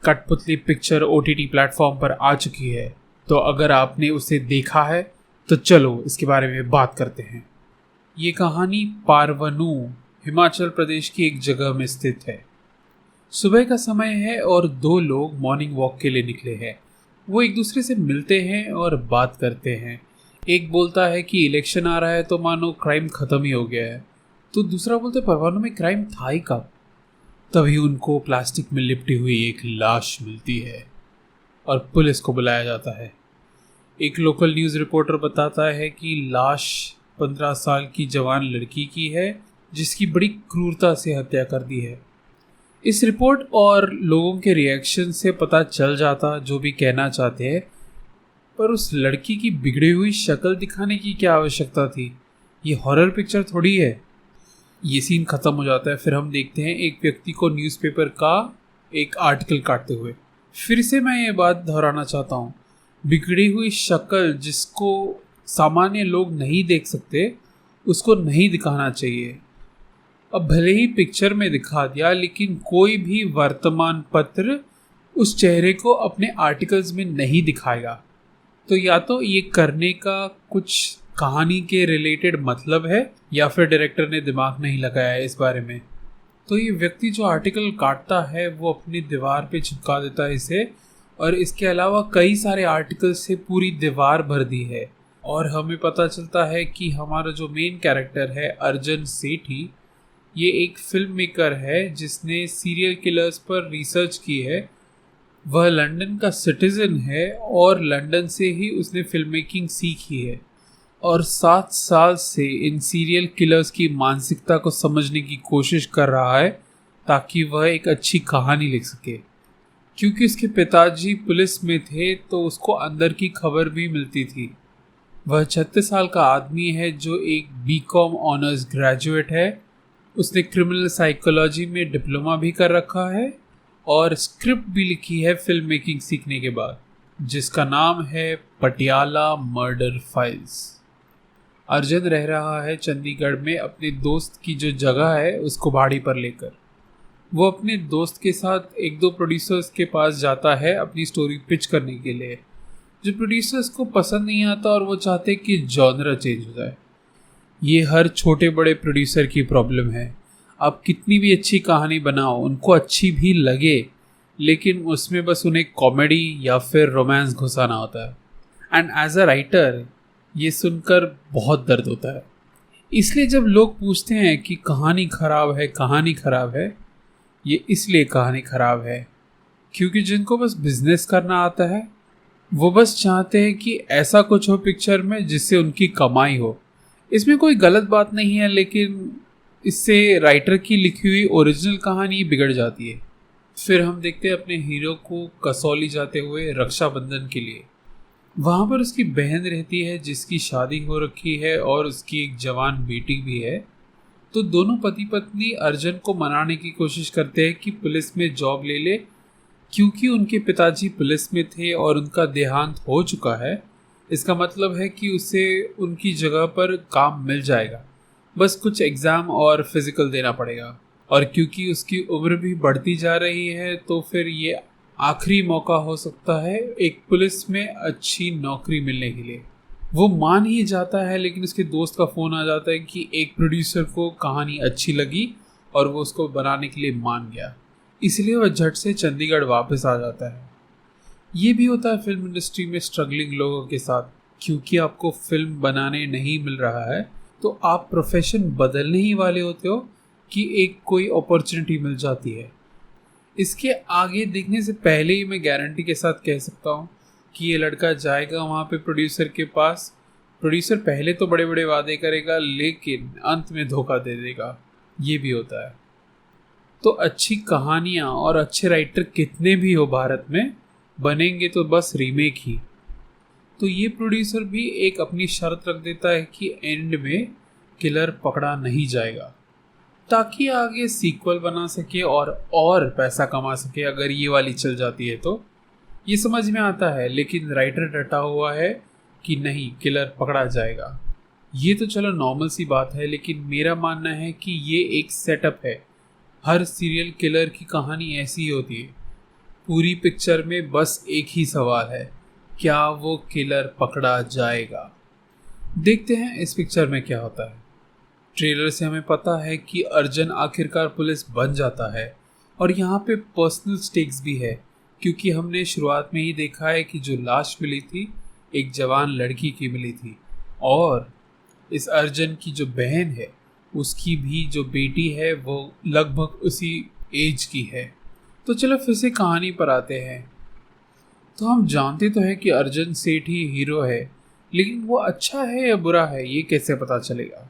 कठपुतली picture OTT platform पर आ चुकी है, तो अगर आपने उसे देखा है तो चलो इसके बारे में बात करते हैं। ये कहानी पारवनू, हिमाचल प्रदेश की एक जगह में स्थित है। सुबह का समय है और दो लोग मॉर्निंग वॉक के लिए निकले हैं। वो एक दूसरे से मिलते हैं और बात करते हैं। एक बोलता है कि इलेक्शन आ रहा है तो मानो क्राइम खत्म ही हो गया है, तो दूसरा बोलता है परवाणु में क्राइम था ही कब। तभी उनको प्लास्टिक में लिपटी हुई एक लाश मिलती है और पुलिस को बुलाया जाता है। एक लोकल न्यूज़ रिपोर्टर बताता है कि लाश 15 साल की जवान लड़की की है, जिसकी बड़ी क्रूरता से हत्या कर दी है। इस रिपोर्ट और लोगों के रिएक्शन से पता चल जाता जो भी कहना चाहते हैं, पर उस लड़की की बिगड़ी हुई शक्ल दिखाने की क्या आवश्यकता थी? ये हॉरर पिक्चर थोड़ी है। ये सीन ख़त्म हो जाता है। फिर हम देखते हैं एक व्यक्ति को न्यूज़पेपर का एक आर्टिकल काटते हुए। फिर से मैं ये बात दोहराना चाहता हूँ, बिगड़ी हुई शक्ल जिसको सामान्य लोग नहीं देख सकते, उसको नहीं दिखाना चाहिए। अब भले ही पिक्चर में दिखा दिया, लेकिन कोई भी वर्तमान पत्र उस चेहरे को अपने आर्टिकल्स में नहीं दिखाएगा। तो या तो ये करने का कुछ कहानी के रिलेटेड मतलब है, या फिर डायरेक्टर ने दिमाग नहीं लगाया है इस बारे में। तो ये व्यक्ति जो आर्टिकल काटता है वो अपनी दीवार पे चिपका देता है इसे, और इसके अलावा कई सारे आर्टिकल से पूरी दीवार भर दी है। और हमें पता चलता है कि हमारा जो मेन कैरेक्टर है अर्जुन सेठी, ये एक फिल्म मेकर है जिसने सीरियल किलर्स पर रिसर्च की है। वह लंदन का सिटीजन है और लंदन से ही उसने फिल्म मेकिंग सीखी है, और 7 साल से इन सीरियल किलर्स की मानसिकता को समझने की कोशिश कर रहा है ताकि वह एक अच्छी कहानी लिख सके। क्योंकि उसके पिताजी पुलिस में थे तो उसको अंदर की खबर भी मिलती थी। वह 36 साल का आदमी है जो एक BCom ऑनर्स ग्रेजुएट है। उसने क्रिमिनल साइकोलॉजी में डिप्लोमा भी कर रखा है और स्क्रिप्ट भी लिखी है फिल्म मेकिंग सीखने के बाद, जिसका नाम है पटियाला मर्डर फाइल्स। अर्जुन रह रहा है चंडीगढ़ में अपने दोस्त की जो जगह है उसको भाड़ी पर लेकर। वो अपने दोस्त के साथ 1-2 प्रोड्यूसर्स के पास जाता है अपनी स्टोरी पिच करने के लिए, जो प्रोड्यूसर्स को पसंद नहीं आता और वो चाहते कि जॉनर चेंज हो जाए। ये हर छोटे बड़े प्रोड्यूसर की प्रॉब्लम है। आप कितनी भी अच्छी कहानी बनाओ, उनको अच्छी भी लगे, लेकिन उसमें बस उन्हें कॉमेडी या फिर रोमांस घुसाना होता है। एंड एज अ राइटर ये सुनकर बहुत दर्द होता है। इसलिए जब लोग पूछते हैं कि कहानी ख़राब है, ये इसलिए कहानी ख़राब है क्योंकि जिनको बस बिजनेस करना आता है वो बस चाहते हैं कि ऐसा कुछ हो पिक्चर में जिससे उनकी कमाई हो। इसमें कोई गलत बात नहीं है, लेकिन इससे राइटर की लिखी हुई ओरिजिनल कहानी बिगड़ जाती है। फिर हम देखते हैं अपने हीरो को कसौली जाते हुए रक्षाबंधन के लिए। वहाँ पर उसकी बहन रहती है जिसकी शादी हो रखी है और उसकी एक जवान बेटी भी है। तो दोनों पति पत्नी अर्जुन को मनाने की कोशिश करते हैं कि पुलिस में जॉब ले ले, क्योंकि उनके पिताजी पुलिस में थे और उनका देहांत हो चुका है। इसका मतलब है कि उसे उनकी जगह पर काम मिल जाएगा, बस कुछ एग्ज़ाम और फिज़िकल देना पड़ेगा। और क्योंकि उसकी उम्र भी बढ़ती जा रही है तो फिर ये आखिरी मौका हो सकता है एक पुलिस में अच्छी नौकरी मिलने के लिए। वो मान ही जाता है, लेकिन उसके दोस्त का फ़ोन आ जाता है कि एक प्रोड्यूसर को कहानी अच्छी लगी और वो उसको बनाने के लिए मान गया। इसलिए वह झट से चंडीगढ़ वापस आ जाता है। ये भी होता है फिल्म इंडस्ट्री में स्ट्रगलिंग लोगों के साथ। क्योंकि आपको फिल्म बनाने नहीं मिल रहा है तो आप प्रोफेशन बदलने ही वाले होते हो कि एक कोई अपॉर्चुनिटी मिल जाती है। इसके आगे देखने से पहले ही मैं गारंटी के साथ कह सकता हूँ कि ये लड़का जाएगा वहाँ पे प्रोड्यूसर के पास। प्रोड्यूसर पहले तो बड़े बड़े वादे करेगा, लेकिन अंत में धोखा दे देगा। ये भी होता है। तो अच्छी कहानियाँ और अच्छे राइटर कितने भी हो भारत में, बनेंगे तो बस रीमेक ही। तो ये प्रोड्यूसर भी एक अपनी शर्त रख देता है कि एंड में किलर पकड़ा नहीं जाएगा, ताकि आगे सीक्वल बना सके और पैसा कमा सके। अगर ये वाली चल जाती है तो ये समझ में आता है, लेकिन राइटर डटा हुआ है कि नहीं, किलर पकड़ा जाएगा। ये तो चलो नॉर्मल सी बात है, लेकिन मेरा मानना है कि ये एक सेटअप है। हर सीरियल किलर की कहानी ऐसी ही होती है। पूरी पिक्चर में बस एक ही सवाल है, क्या वो किलर पकड़ा जाएगा। देखते हैं इस पिक्चर में क्या होता है। ट्रेलर से हमें पता है कि अर्जुन आखिरकार पुलिस बन जाता है और यहाँ पे पर्सनल स्टेक्स भी है, क्योंकि हमने शुरुआत में ही देखा है कि जो लाश मिली थी एक जवान लड़की की मिली थी और इस अर्जुन की जो बहन है उसकी भी जो बेटी है वो लगभग उसी एज की है। तो चलो फिर से कहानी पर आते हैं। तो हम जानते तो है कि अर्जुन सेठ ही हीरो है, लेकिन वो अच्छा है या बुरा है ये कैसे पता चलेगा।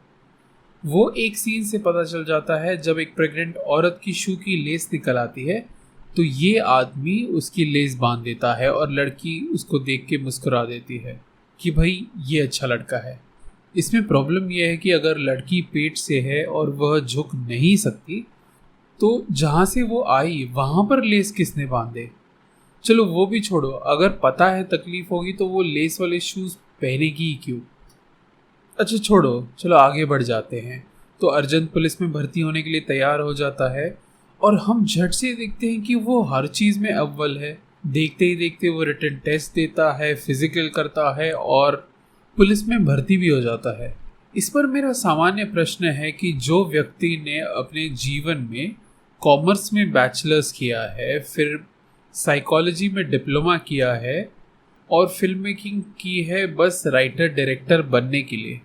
वो एक सीन से पता चल जाता है जब एक प्रेग्नेंट औरत की शू की लेस निकल आती है तो ये आदमी उसकी लेस बांध देता है और लड़की उसको देख के मुस्कुरा देती है कि भाई ये अच्छा लड़का है। इसमें प्रॉब्लम यह है कि अगर लड़की पेट से है और वह झुक नहीं सकती तो जहाँ से वो आई वहाँ पर लेस किसने बांधे। चलो वो भी छोड़ो, अगर पता है तकलीफ होगी तो वो लेस वाले शूज़ पहनेगी ही क्यों। अच्छा छोड़ो, चलो आगे बढ़ जाते हैं। तो अर्जुन पुलिस में भर्ती होने के लिए तैयार हो जाता है और हम झट से देखते हैं कि वो हर चीज़ में अव्वल है। देखते ही देखते वो रिटन टेस्ट देता है, फिजिकल करता है और पुलिस में भर्ती भी हो जाता है। इस पर मेरा सामान्य प्रश्न है कि जो व्यक्ति ने अपने जीवन में कॉमर्स में बैचलर्स किया है, फिर साइकोलॉजी में डिप्लोमा किया है और फिल्म मेकिंग की है बस राइटर डायरेक्टर बनने के लिए,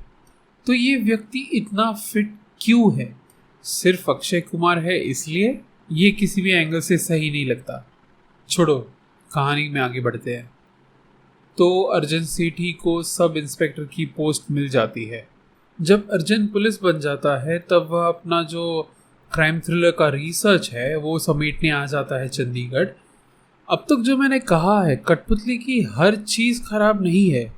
तो ये व्यक्ति इतना फिट क्यों है? सिर्फ अक्षय कुमार है इसलिए? ये किसी भी एंगल से सही नहीं लगता। छोड़ो, कहानी में आगे बढ़ते हैं। तो अर्जुन सेठी को सब इंस्पेक्टर की पोस्ट मिल जाती है। जब अर्जुन पुलिस बन जाता है तब वह अपना जो क्राइम थ्रिलर का रिसर्च है वो समेटने आ जाता है चंडीगढ़। अब तक जो मैंने कहा है, कठपुतली की हर चीज़ खराब नहीं है।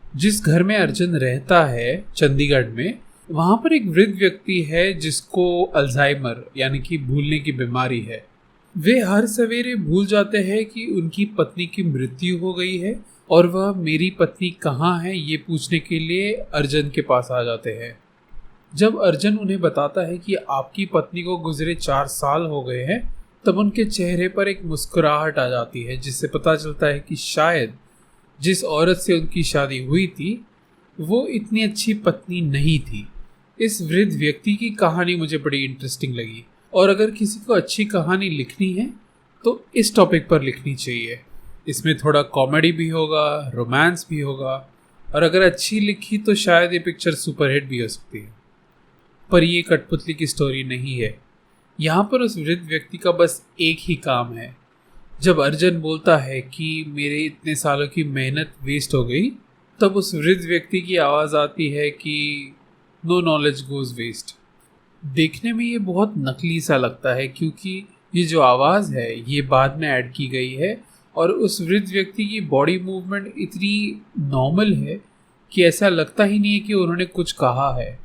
जिस घर में अर्जुन रहता है चंडीगढ़ में, वहाँ पर एक वृद्ध व्यक्ति है जिसको अल्जाइमर यानी कि भूलने की बीमारी है। वे हर सवेरे भूल जाते हैं कि उनकी पत्नी की मृत्यु हो गई है और वह मेरी पत्नी कहाँ है ये पूछने के लिए अर्जुन के पास आ जाते हैं। जब अर्जुन उन्हें बताता है कि आपकी पत्नी को गुजरे 4 साल हो गए हैं, तब उनके चेहरे पर एक मुस्कुराहट आ जाती है, जिससे पता चलता है कि शायद जिस औरत से उनकी शादी हुई थी वो इतनी अच्छी पत्नी नहीं थी। इस वृद्ध व्यक्ति की कहानी मुझे बड़ी इंटरेस्टिंग लगी और अगर किसी को अच्छी कहानी लिखनी है तो इस टॉपिक पर लिखनी चाहिए। इसमें थोड़ा कॉमेडी भी होगा, रोमांस भी होगा और अगर अच्छी लिखी तो शायद ये पिक्चर सुपरहिट भी हो सकती है। पर ये कठपुतली की स्टोरी नहीं है। यहाँ पर उस वृद्ध व्यक्ति का बस एक ही काम है। जब अर्जुन बोलता है कि मेरे इतने सालों की मेहनत वेस्ट हो गई, तब उस वृद्ध व्यक्ति की आवाज़ आती है कि नो नॉलेज गोज वेस्ट। देखने में ये बहुत नकली सा लगता है क्योंकि ये जो आवाज़ है ये बाद में ऐड की गई है और उस वृद्ध व्यक्ति की बॉडी मूवमेंट इतनी नॉर्मल है कि ऐसा लगता ही नहीं है कि उन्होंने कुछ कहा है।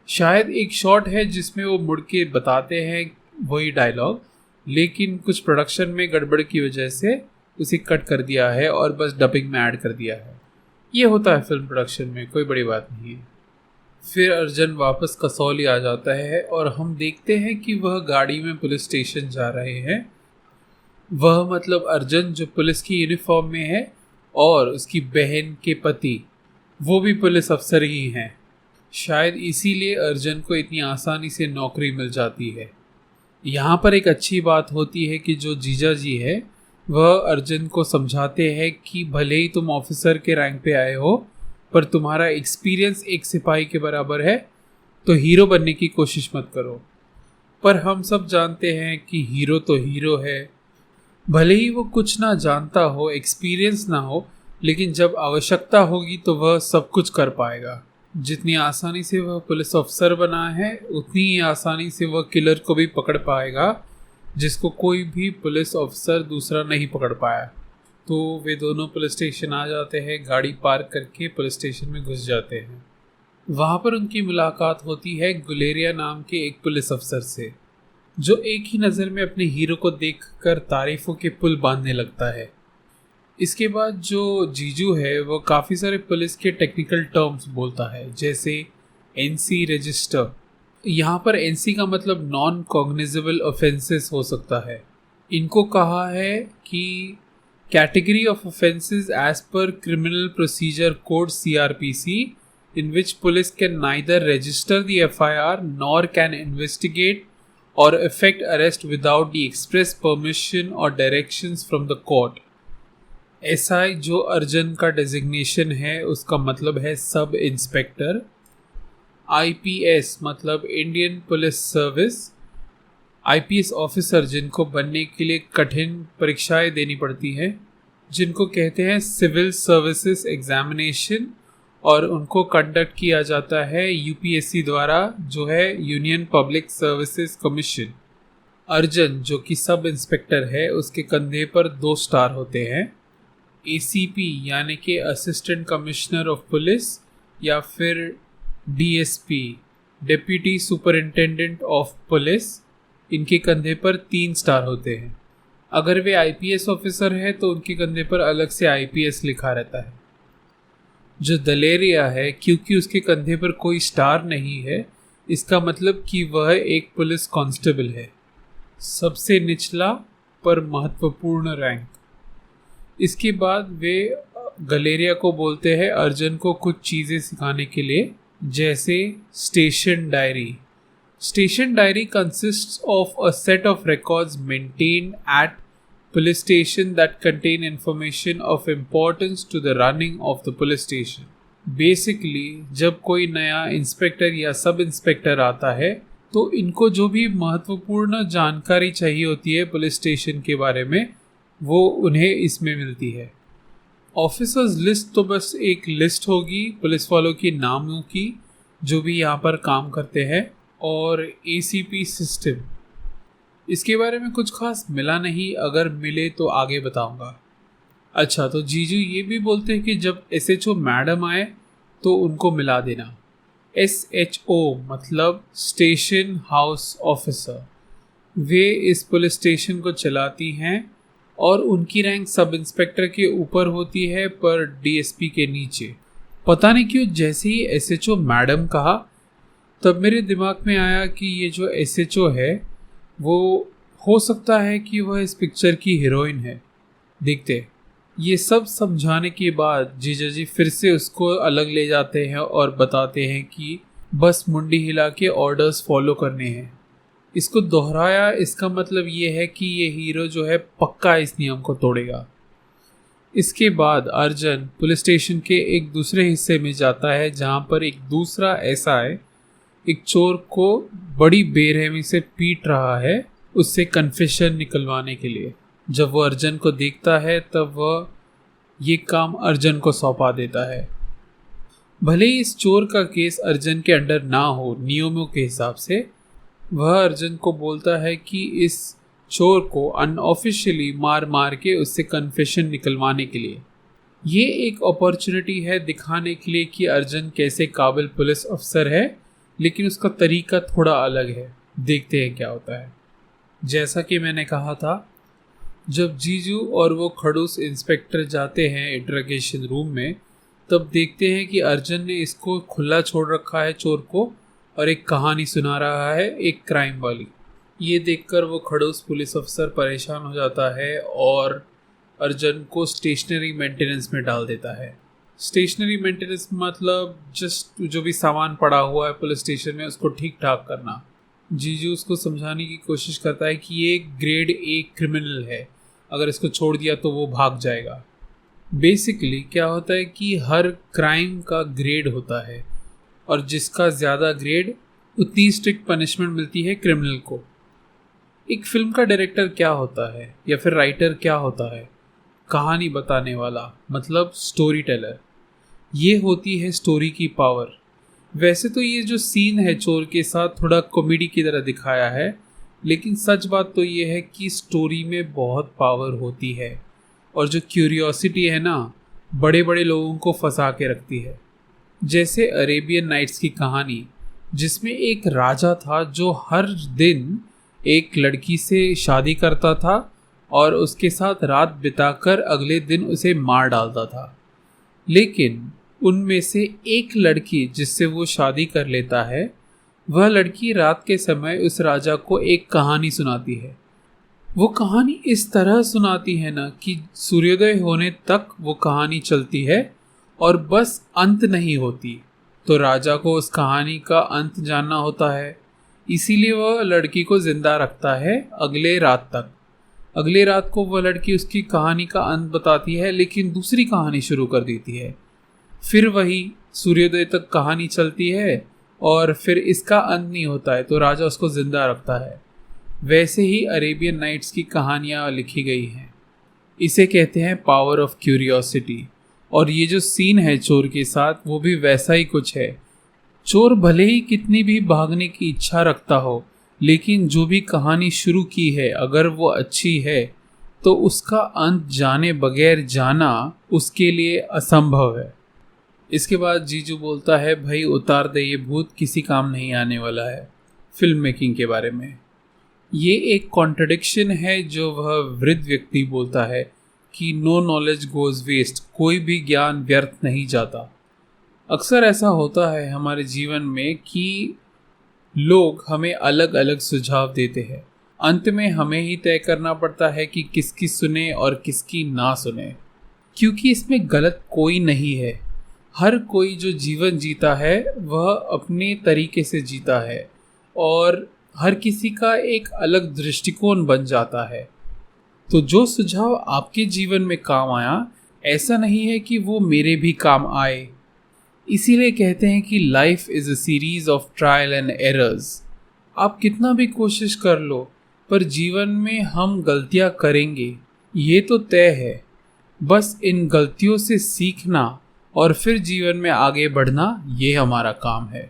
शायद एक शॉट है जिसमें वो मुड़ के बताते हैं वही डायलॉग, लेकिन कुछ प्रोडक्शन में गड़बड़ की वजह से उसे कट कर दिया है और बस डबिंग में ऐड कर दिया है। ये होता है फिल्म प्रोडक्शन में, कोई बड़ी बात नहीं है। फिर अर्जुन वापस कसौली आ जाता है और हम देखते हैं कि वह गाड़ी में पुलिस स्टेशन जा रहे हैं। वह मतलब अर्जुन जो पुलिस की यूनिफॉर्म में है और उसकी बहन के पति वो भी पुलिस अफसर ही हैं। शायद इसीलिए अर्जुन को इतनी आसानी से नौकरी मिल जाती है। यहाँ पर एक अच्छी बात होती है कि जो जीजा जी है वह अर्जुन को समझाते हैं कि भले ही तुम ऑफिसर के रैंक पे आए हो पर तुम्हारा एक्सपीरियंस एक सिपाही के बराबर है, तो हीरो बनने की कोशिश मत करो। पर हम सब जानते हैं कि हीरो तो हीरो है, भले ही वो कुछ ना जानता हो, एक्सपीरियंस ना हो, लेकिन जब आवश्यकता होगी तो वह सब कुछ कर पाएगा। जितनी आसानी से वह पुलिस अफसर बना है उतनी ही आसानी से वह किलर को भी पकड़ पाएगा जिसको कोई भी पुलिस अफसर दूसरा नहीं पकड़ पाया। तो वे दोनों पुलिस स्टेशन आ जाते हैं, गाड़ी पार्क करके पुलिस स्टेशन में घुस जाते हैं। वहाँ पर उनकी मुलाकात होती है गुलेरिया नाम के एक पुलिस अफसर से, जो एक ही नज़र में अपने हीरो को देखकर तारीफों के पुल बांधने लगता है। इसके बाद जो जीजू है वो काफ़ी सारे पुलिस के टेक्निकल टर्म्स बोलता है, जैसे एनसी रजिस्टर। यहाँ पर एनसी का मतलब नॉन कॉग्निजेबल ऑफेंसेस हो सकता है। इनको कहा है कि category of offences as per criminal procedure code CRPC in which police can neither register the FIR nor can investigate or effect arrest without the express permission or directions from the court. SI जो अर्जन का designation है उसका मतलब है sub inspector. IPS मतलब Indian police service. IPS officer जिनको बनने के लिए कठिन परीक्षाएं देनी पड़ती हैं, जिनको कहते हैं सिविल सर्विसेज एग्जामिनेशन, और उनको कंडक्ट किया जाता है UPSC द्वारा, जो है यूनियन पब्लिक सर्विसेज कमीशन. अर्जन जो कि सब इंस्पेक्टर है, उसके कंधे पर 2 स्टार होते हैं. ACP यानी कि असिस्टेंट कमिश्नर ऑफ पुलिस या फिर DSP deputy superintendent of police, इनके कंधे पर 3 स्टार होते हैं. अगर वे IPS ऑफिसर है तो उनके कंधे पर अलग से IPS लिखा रहता है. जो दलेरिया है, क्योंकि उसके कंधे पर कोई स्टार नहीं है, इसका मतलब कि वह एक पुलिस कांस्टेबल है. सबसे निचला पर महत्वपूर्ण रैंक. इसके बाद वे गलेरिया को बोलते हैं अर्जन को कुछ चीज़ें सिखाने के लिए, जैसे station diary. Station diary consists of a set of records maintained at police station that contain information of importance to the running of the police station. Basically, जब कोई नया इंस्पेक्टर या सब इंस्पेक्टर आता है तो इनको जो भी महत्वपूर्ण जानकारी चाहिए होती है पुलिस स्टेशन के बारे में, वो उन्हें इसमें मिलती है. ऑफिसर्स लिस्ट तो बस एक लिस्ट होगी पुलिस वालों के नामों की जो भी यहाँ पर काम करते हैं. और ACP सिस्टम, इसके बारे में कुछ खास मिला नहीं, अगर मिले तो आगे बताऊंगा. अच्छा, तो जीजू ये भी बोलते हैं कि जब SHO मैडम आए तो उनको मिला देना. SHO मतलब स्टेशन हाउस ऑफिसर. वे इस पुलिस स्टेशन को चलाती हैं और उनकी रैंक सब इंस्पेक्टर के ऊपर होती है पर DSP के नीचे. पता नहीं क्यों जैसे ही SHO मैडम कहा तब मेरे दिमाग में आया कि ये जो SHO है वो हो सकता है कि वह इस पिक्चर की हीरोइन है. देखते. ये सब समझाने के बाद जीजा जी फिर से उसको अलग ले जाते हैं और बताते हैं कि बस मुंडी हिला के ऑर्डर्स फॉलो करने हैं. इसको दोहराया, इसका मतलब ये है कि ये हीरो जो है पक्का इस नियम को तोड़ेगा. इसके बाद अर्जन पुलिस स्टेशन के एक दूसरे हिस्से में जाता है जहाँ पर एक दूसरा SI एक चोर को बड़ी बेरहमी से पीट रहा है उससे कन्फेशन निकलवाने के लिए. जब वो अर्जन को देखता है तब वह ये काम अर्जन को सौंपा देता है. भले ही इस चोर का केस अर्जन के अंडर ना हो नियमों के हिसाब से, वह अर्जन को बोलता है कि इस चोर को अनऑफिशियली मार मार के उससे कन्फेशन निकलवाने के लिए. ये एक अपॉर्चुनिटी है दिखाने के लिए कि अर्जन कैसे काबिल पुलिस अफसर है, लेकिन उसका तरीका थोड़ा अलग है. देखते हैं क्या होता है. जैसा कि मैंने कहा था, जब जीजू और वो खड़ूस इंस्पेक्टर जाते हैं इंटरोगेशन रूम में, तब देखते हैं कि अर्जन ने इसको खुला छोड़ रखा है चोर को, और एक कहानी सुना रहा है एक क्राइम वाली. ये देखकर वो खड़ूस पुलिस अफसर परेशान हो जाता है और अर्जन को स्टेशनरी मेंटेनेंस में डाल देता है. स्टेशनरी मेंटेनेंस मतलब जस्ट जो भी सामान पड़ा हुआ है पुलिस स्टेशन में उसको ठीक ठाक करना. जीजू उसको समझाने की कोशिश करता है कि ये ग्रेड A क्रिमिनल है, अगर इसको छोड़ दिया तो वो भाग जाएगा. बेसिकली क्या होता है कि हर क्राइम का ग्रेड होता है और जिसका ज़्यादा ग्रेड उतनी स्ट्रिक्ट पनिशमेंट मिलती है क्रिमिनल को. एक फिल्म का डायरेक्टर क्या होता है या फिर राइटर क्या होता है? कहानी बताने वाला, मतलब स्टोरी टेलर. ये होती है स्टोरी की पावर. वैसे तो ये जो सीन है चोर के साथ थोड़ा कॉमेडी की तरह दिखाया है, लेकिन सच बात तो ये है कि स्टोरी में बहुत पावर होती है और जो क्यूरियोसिटी है ना, बड़े बड़े लोगों को फंसा के रखती है. जैसे अरेबियन नाइट्स की कहानी, जिसमें एक राजा था जो हर दिन एक लड़की से शादी करता था और उसके साथ रात बिताकर अगले दिन उसे मार डालता था. लेकिन उनमें से एक लड़की जिससे वो शादी कर लेता है, वह लड़की रात के समय उस राजा को एक कहानी सुनाती है. वो कहानी इस तरह सुनाती है ना कि सूर्योदय होने तक वो कहानी चलती है और बस अंत नहीं होती। तो राजा को उस कहानी का अंत जानना होता है, इसीलिए वह लड़की को जिंदा रखता है अगले रात तक। अगले रात को वह लड़की उसकी कहानी का अंत बताती है, लेकिन दूसरी कहानी शुरू कर देती है। फिर वही सूर्योदय तक कहानी चलती है और फिर इसका अंत नहीं होता है, तो राजा उसको जिंदा रखता है। वैसे ही अरेबियन नाइट्स की कहानियाँ लिखी गई हैं। इसे कहते हैं पावर ऑफ क्यूरियोसिटी। और ये जो सीन है चोर के साथ, वो भी वैसा ही कुछ है। चोर भले ही कितनी भी भागने की इच्छा रखता हो, लेकिन जो भी कहानी शुरू की है अगर वो अच्छी है तो उसका अंत जाने बगैर जाना उसके लिए असंभव है। इसके बाद जीजू बोलता है, भाई उतार दे ये भूत, किसी काम नहीं आने वाला है। फिल्म मेकिंग के बारे में ये एक कॉन्ट्रडिक्शन है जो वह वृद्ध व्यक्ति बोलता है कि नो नॉलेज गोज वेस्ट, कोई भी ज्ञान व्यर्थ नहीं जाता। अक्सर ऐसा होता है हमारे जीवन में कि लोग हमें अलग अलग सुझाव देते हैं, अंत में हमें ही तय करना पड़ता है कि किसकी सुने और किसकी ना सुने, क्योंकि इसमें गलत कोई नहीं है। हर कोई जो जीवन जीता है वह अपने तरीके से जीता है और हर किसी का एक अलग दृष्टिकोण बन जाता है। तो जो सुझाव आपके जीवन में काम आया, ऐसा नहीं है कि वो मेरे भी काम आए। इसीलिए कहते हैं कि life is a series of trial and errors. आप कितना भी कोशिश कर लो, पर जीवन में हम गलतियां करेंगे, ये तो तय है। बस इन गलतियों से सीखना और फिर जीवन में आगे बढ़ना, ये हमारा काम है।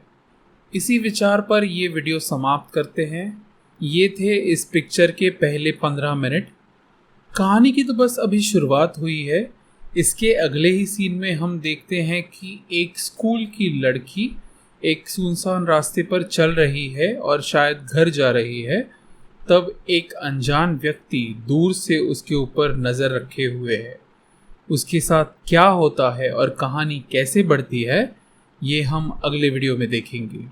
इसी विचार पर ये वीडियो समाप्त करते हैं। ये थे इस पिक्चर के पहले 15 मिनट। कहानी की तो बस अभी शुरुआत हुई है। इसके अगले ही सीन में हम देखते हैं कि एक स्कूल की लड़की एक सुनसान रास्ते पर चल रही है और शायद घर जा रही है। तब एक अनजान व्यक्ति दूर से उसके ऊपर नज़र रखे हुए है। उसके साथ क्या होता है और कहानी कैसे बढ़ती है, ये हम अगले वीडियो में देखेंगे।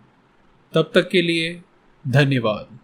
तब तक के लिए धन्यवाद।